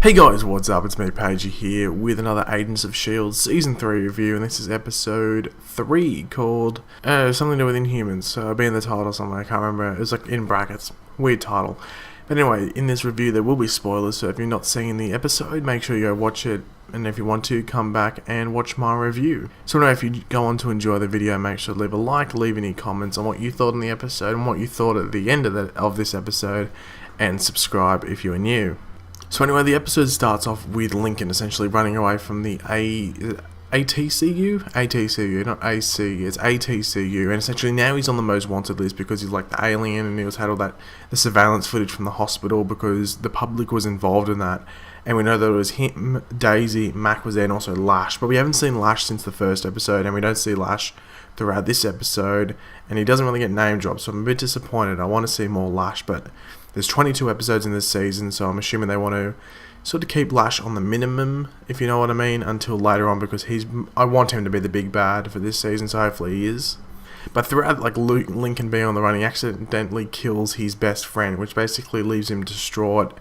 Hey guys, what's up? It's me, Pagey here, with another Agents of S.H.I.E.L.D. Season 3 review, and this is episode 3, called, something to do with Inhumans. So it'll be in the title somewhere, I can't remember. It was like in brackets. Weird title. But anyway, in this review there will be spoilers, so if you're not seeing the episode, make sure you go watch it, and if you want to, come back and watch my review. So anyway, if you go on to enjoy the video, make sure to leave a like, leave any comments on what you thought in the episode, and what you thought at the end of this episode, and subscribe if you are new. So anyway, the episode starts off with Lincoln essentially running away from the ATCU, not AC, it's ATCU, and essentially now he's on the most wanted list because he's like the alien, and he had all that the surveillance footage from the hospital because the public was involved in that, and we know that it was him, Daisy, Mac was there, and also Lash, but we haven't seen Lash since the first episode, and we don't see Lash throughout this episode, and he doesn't really get name dropped, so I'm a bit disappointed. I want to see more Lash, but there's 22 episodes in this season, so I'm assuming they want to sort of keep Lash on the minimum, if you know what I mean, until later on, because I want him to be the big bad for this season, so hopefully he is. But throughout, like, Lincoln being on the run, he accidentally kills his best friend, which basically leaves him distraught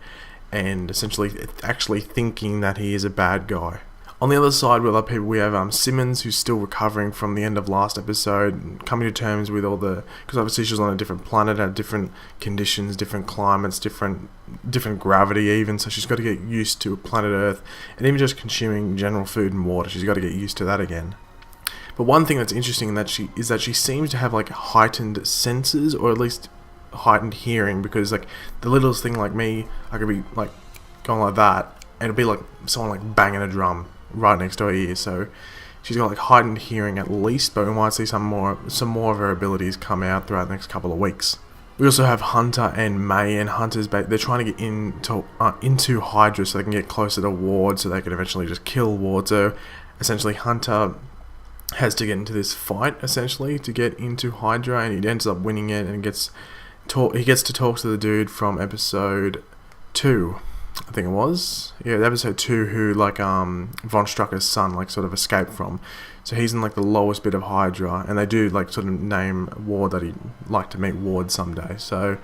and essentially actually thinking that he is a bad guy. On the other side, with other people, we have Simmons, who's still recovering from the end of last episode, coming to terms with all the, because obviously she's on a different planet, had different conditions, different climates, different gravity even, so she's got to get used to planet Earth, and even just consuming general food and water, she's got to get used to that again. But one thing that's interesting is that she seems to have like heightened senses, or at least heightened hearing, because like the littlest thing like me, I could be like going like that, and it'd be like someone like banging a drum right next to her ear, so she's got like heightened hearing at least, but we might see some more of her abilities come out throughout the next couple of weeks. We also have Hunter and May, and Hunter's they're trying to get into Hydra so they can get closer to Ward, so they can eventually just kill Ward. So essentially Hunter has to get into this fight essentially to get into Hydra, and he ends up winning it, and he gets to talk to the dude from episode 2. I think it was. Yeah, episode 2, who like Von Strucker's son like sort of escaped from. So he's in like the lowest bit of Hydra, and they do like sort of name Ward that he'd like to meet Ward someday. So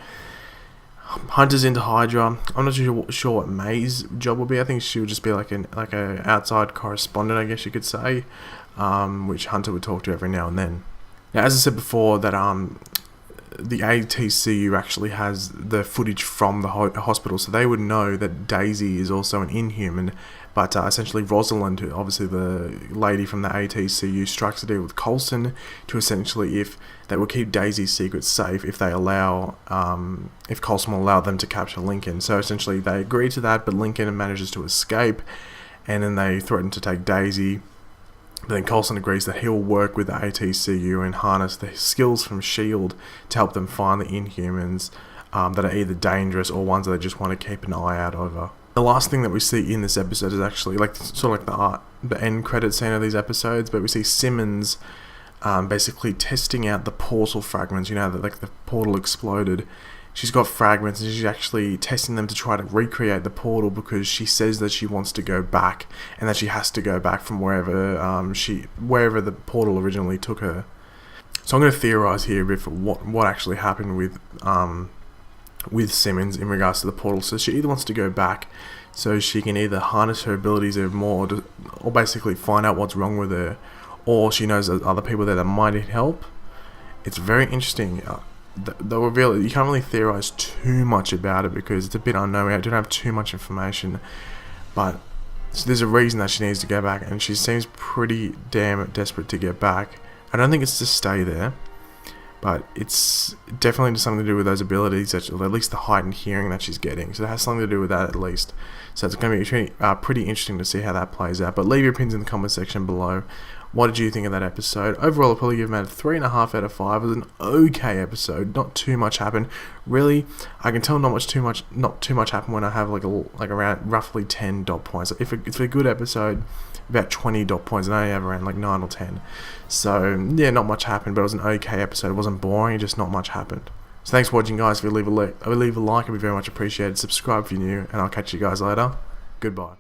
Hunter's into Hydra. I'm not sure what May's job will be. I think she would just be like a outside correspondent, I guess you could say, which Hunter would talk to every now and then. Now, as I said before, that the ATCU actually has the footage from the hospital, so they would know that Daisy is also an Inhuman, but essentially Rosalind, who obviously the lady from the ATCU, strikes a deal with Coulson to essentially, if they will keep Daisy's secrets safe, if they allow, if Coulson will allow them to capture Lincoln. So essentially they agree to that, but Lincoln manages to escape, and then they threaten to take Daisy. But then Coulson agrees that he'll work with the ATCU and harness the skills from S.H.I.E.L.D. to help them find the Inhumans that are either dangerous or ones that they just want to keep an eye out over. The last thing that we see in this episode is actually like sort of like the end credit scene of these episodes, but we see Simmons basically testing out the portal fragments. You know, that like the portal exploded. She's got fragments, and she's actually testing them to try to recreate the portal, because she says that she wants to go back, and that she has to go back from wherever the portal originally took her. So I'm going to theorize here a bit for what actually happened with Simmons in regards to the portal. So she either wants to go back so she can either harness her abilities even more, or basically find out what's wrong with her, or she knows that other people there that might need help. It's very interesting. They'll reveal it. You can't really theorize too much about it because it's a bit unknown. I don't have too much information, but so there's a reason that she needs to go back, and she seems pretty damn desperate to get back. I don't think it's to stay there, but it's definitely something to do with those abilities, or at least the heightened hearing that she's getting. So it has something to do with that at least. So it's going to be pretty interesting to see how that plays out. But leave your opinions in the comment section below. What did you think of that episode? Overall, I'll probably give it a 3.5 out of 5. It was an okay episode. Not too much happened. Really, I can tell not too much happened when I have like around roughly 10 dot points. If it's a good episode, about 20 dot points, and I only have around like 9 or 10. So yeah, not much happened, but it was an okay episode. It wasn't boring, just not much happened. So thanks for watching, guys. If you leave a like, it'd be very much appreciated. Subscribe if you're new, and I'll catch you guys later. Goodbye.